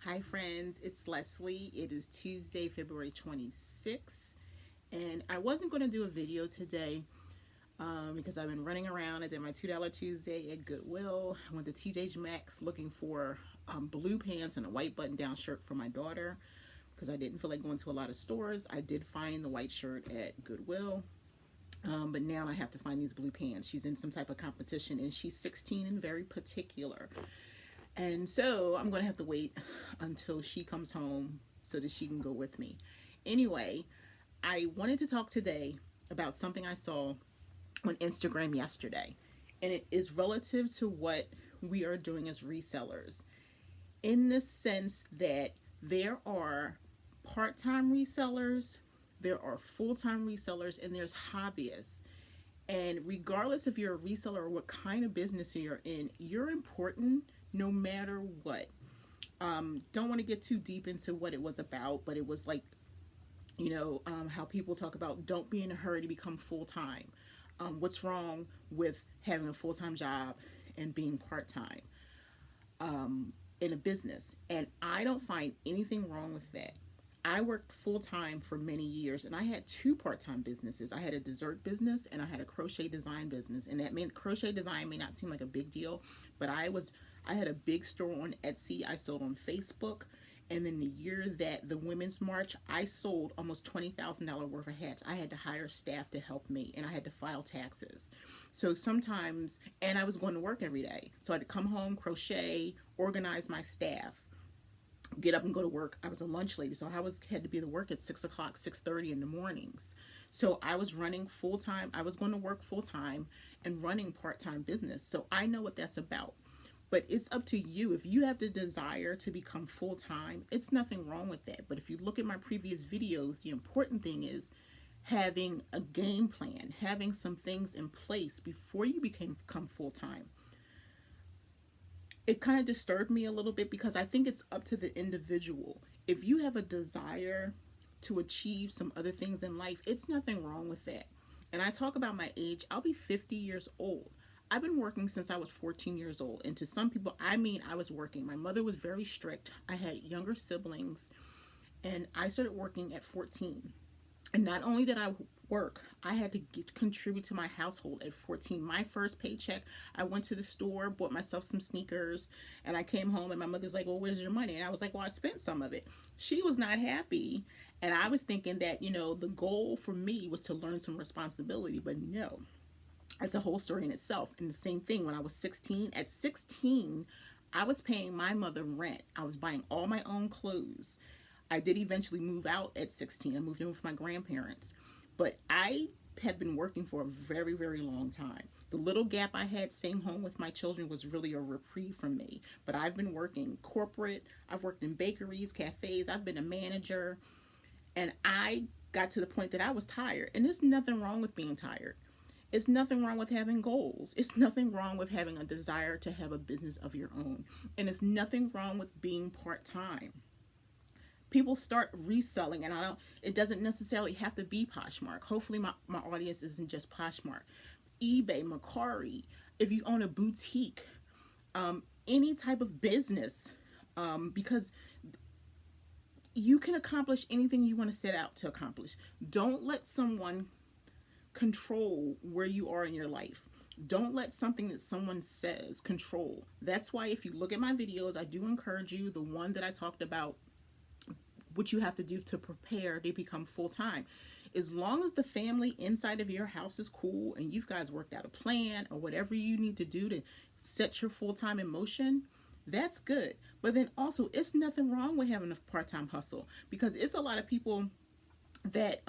Hi friends, it's Leslie. It is Tuesday, February 26th, and I wasn't going to do a video today because I've been running around. I did my $2 Tuesday at Goodwill. I went to TJ Maxx looking for blue pants and a white button-down shirt for my daughter because I didn't feel like going to a lot of stores. I did find the white shirt at Goodwill, but now I have to find these blue pants. She's in some type of competition, and she's 16 and very particular. And so I'm going to have to wait until she comes home so that she can go with me. Anyway, I wanted to talk today about something I saw on Instagram yesterday. And it is relative to what we are doing as resellers, in the sense that there are part-time resellers, there are full-time resellers, and there's hobbyists. And regardless if you're a reseller or what kind of business you're in, you're important no matter what. Don't want to get too deep into what it was about, but it was like, how people talk about don't be in a hurry to become full-time. What's wrong with having a full-time job and being part-time in a business? And I don't find anything wrong with that. I worked full-time for many years, and I had two part-time businesses. I had a dessert business and I had a crochet design business. And that meant crochet design may not seem like a big deal, but I had a big store on Etsy. I sold on Facebook. And then the year that the Women's March, I sold almost $20,000 worth of hats. I had to hire staff to help me, and I had to file taxes. So sometimes, and I was going to work every day. So I had to come home, crochet, organize my staff, get up and go to work. I was a lunch lady, so had to be to work at 6 o'clock, 6:30 in the mornings. So I was running full time. I was going to work full time and running part-time business. So I know what that's about. But it's up to you. If you have the desire to become full-time, it's nothing wrong with that. But if you look at my previous videos, the important thing is having a game plan, having some things in place before you become full-time. It kind of disturbed me a little bit because I think it's up to the individual. If you have a desire to achieve some other things in life, it's nothing wrong with that. And I talk about my age. I'll be 50 years old. I've been working since I was 14 years old. And to some people, I mean, I was working. My mother was very strict. I had younger siblings, and I started working at 14. And not only did I work, I had to contribute to my household at 14. My first paycheck, I went to the store, bought myself some sneakers, and I came home and my mother's like, well, where's your money? And I was like, well, I spent some of it. She was not happy. And I was thinking that, the goal for me was to learn some responsibility, but no. It's a whole story in itself. And the same thing when I was 16. At 16, I was paying my mother rent. I was buying all my own clothes. I did eventually move out at 16. I moved in with my grandparents. But I have been working for a very, very long time. The little gap I had staying home with my children was really a reprieve from me. But I've been working corporate. I've worked in bakeries, cafes. I've been a manager. And I got to the point that I was tired. And there's nothing wrong with being tired. It's nothing wrong with having goals. It's nothing wrong with having a desire to have a business of your own. And it's nothing wrong with being part-time. People start reselling, and it doesn't necessarily have to be Poshmark. Hopefully my audience isn't just Poshmark. eBay, Mercari, if you own a boutique, any type of business, because you can accomplish anything you want to set out to accomplish. Don't let someone control where you are in your life. Don't let something that someone says control. That's why if you look at my videos, I do encourage you, the one that I talked about, what you have to do to prepare to become full-time. As long as the family inside of your house is cool and you guys worked out a plan or whatever you need to do to set your full-time in motion, that's good. But then also, it's nothing wrong with having a part-time hustle, because it's a lot of people that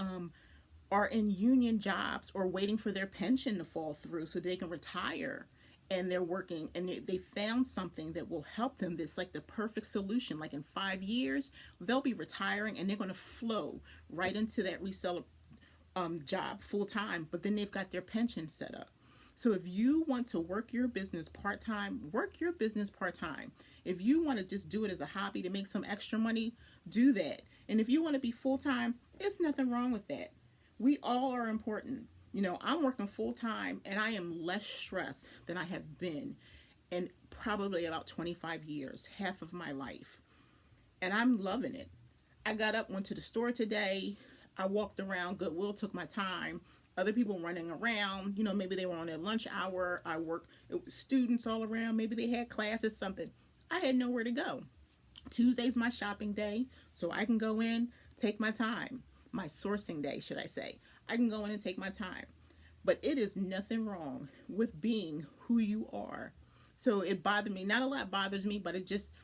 are in union jobs or waiting for their pension to fall through so they can retire, and they're working, and they found something that will help them. That's like the perfect solution. Like in 5 years, they'll be retiring and they're going to flow right into that reseller job full time, but then they've got their pension set up. So if you want to work your business part-time, work your business part-time. If you want to just do it as a hobby to make some extra money, do that. And if you want to be full-time, there's nothing wrong with that. We all are important. I'm working full-time, and I am less stressed than I have been in probably about 25 years, half of my life. and I'm loving it. I got up, went to the store today. I walked around Goodwill, took my time. Other people running around, maybe they were on their lunch hour. I worked, it was students all around. Maybe they had classes, something. I had nowhere to go. Tuesday's my shopping day, so I can go in, take my time. My sourcing day, should I say. I can go in and take my time. But it is nothing wrong with being who you are. So it bothered me. Not a lot bothers me, but it just,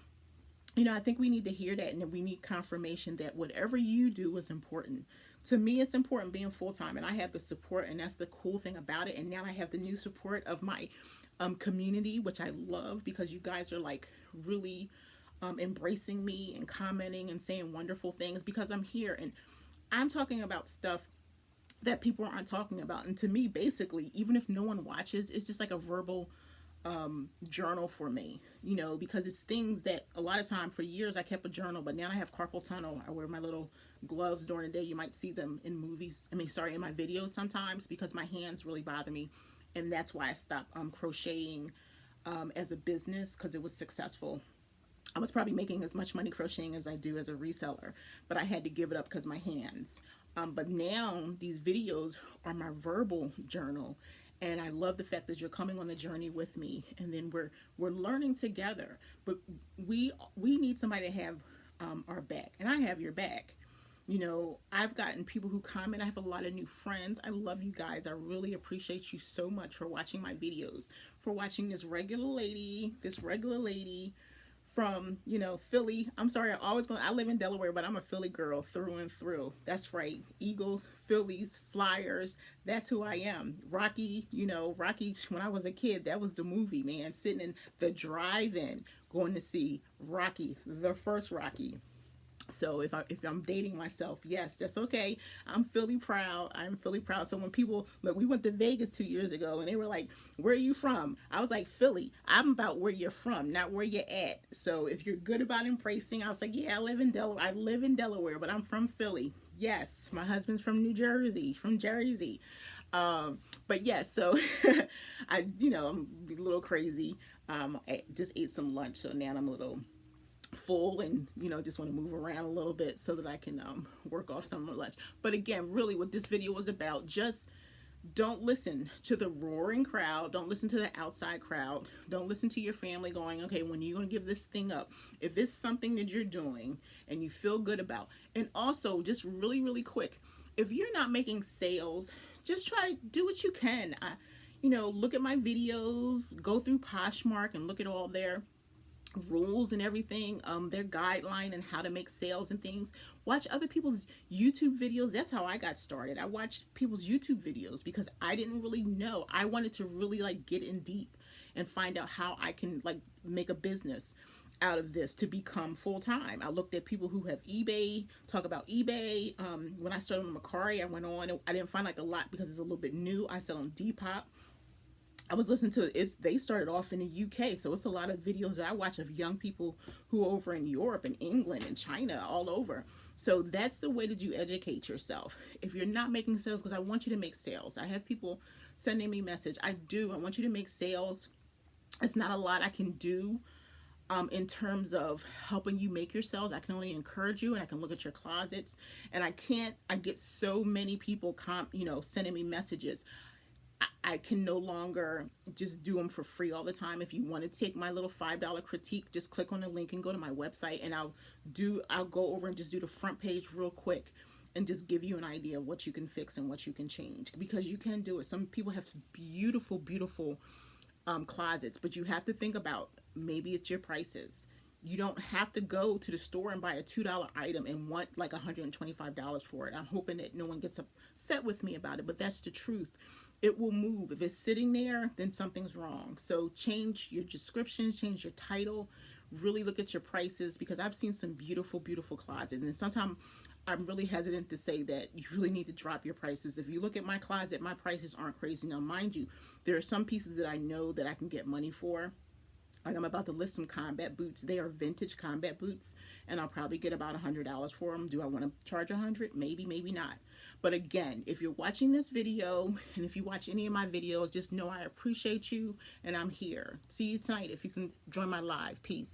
I think we need to hear that, and we need confirmation that whatever you do is important. To me, it's important being full time, and I have the support, and that's the cool thing about it. And now I have the new support of my community, which I love because you guys are like really embracing me and commenting and saying wonderful things because I'm here and I'm talking about stuff that people aren't talking about. And to me, basically, even if no one watches, it's just like a verbal journal for me, because it's things that a lot of time for years I kept a journal, but now I have carpal tunnel. I wear my little gloves during the day. You might see them in movies. In my videos sometimes because my hands really bother me. And that's why I stopped crocheting as a business because it was successful. I was probably making as much money crocheting as I do as a reseller, but I had to give it up because my hands. But now these videos are my verbal journal, and I love the fact that you're coming on the journey with me, and then we're learning together. But we need somebody to have our back, and I have your back. I've gotten people who comment. I have a lot of new friends. I love you guys. I really appreciate you so much for watching my videos, for watching this regular lady from, Philly. I'm sorry, I live in Delaware, but I'm a Philly girl through and through. That's right. Eagles, Phillies, Flyers. That's who I am. Rocky, Rocky, when I was a kid, that was the movie, man. Sitting in the drive-in going to see Rocky, the first Rocky. So if I'm dating myself, yes, that's okay. I'm Philly proud. So when people look, we went to Vegas 2 years ago, and they were like, "Where are you from?" I was like, "Philly." I'm about where you're from, not where you're at. So if you're good about embracing, I was like, "Yeah, I live in Delaware, but I'm from Philly." Yes, my husband's from New Jersey, from Jersey. But yes, so I'm a little crazy. I just ate some lunch, so now I'm a little full and just want to move around a little bit so that I can work off some of my lunch. But again, really what this video was about, just don't listen to the roaring crowd. Don't listen to the outside crowd. Don't listen to your family going, okay, when are you going to give this thing up? If it's something that you're doing and you feel good about. And also, just really, really quick, if you're not making sales, just do what you can. Look at my videos, go through Poshmark and look at all their rules and everything, their guideline and how to make sales and things. Watch other people's YouTube videos. That's how I got started. I watched people's YouTube videos because I didn't really know. I wanted to really get in deep and find out how I can make a business out of this to become full-time. I looked at people who have eBay, talk about eBay. When I started on Macari, I went on, I didn't find a lot because it's a little bit new. I sell on Depop. I was listening to they started off in the UK, so it's a lot of videos that I watch of young people who are over in Europe and England and China, all over. So that's the way that you educate yourself. If you're not making sales, because I want you to make sales. I have people sending me message. I want you to make sales. It's not a lot I can do in terms of helping you make your sales. I can only encourage you, and I can look at your closets, and I get so many people sending me messages. I can no longer just do them for free all the time. If you want to take my little $5 critique, just click on the link and go to my website, and I'll go over and just do the front page real quick and just give you an idea of what you can fix and what you can change, because you can do it. Some people have beautiful, beautiful closets, but you have to think about, maybe it's your prices. You don't have to go to the store and buy a $2 item and want $125 for it. I'm hoping that no one gets upset with me about it, but that's the truth. It will move. If it's sitting there, then something's wrong. So change your descriptions, change your title, really look at your prices, because I've seen some beautiful, beautiful closets. And sometimes I'm really hesitant to say that you really need to drop your prices. If you look at my closet, my prices aren't crazy. Now, mind you, there are some pieces that I know that I can get money for. I'm about to list some combat boots. They are vintage combat boots, and I'll probably get about $100 for them. Do I want to charge $100? Maybe, maybe not. But again, if you're watching this video, and if you watch any of my videos, just know I appreciate you, and I'm here. See you tonight if you can join my live. Peace.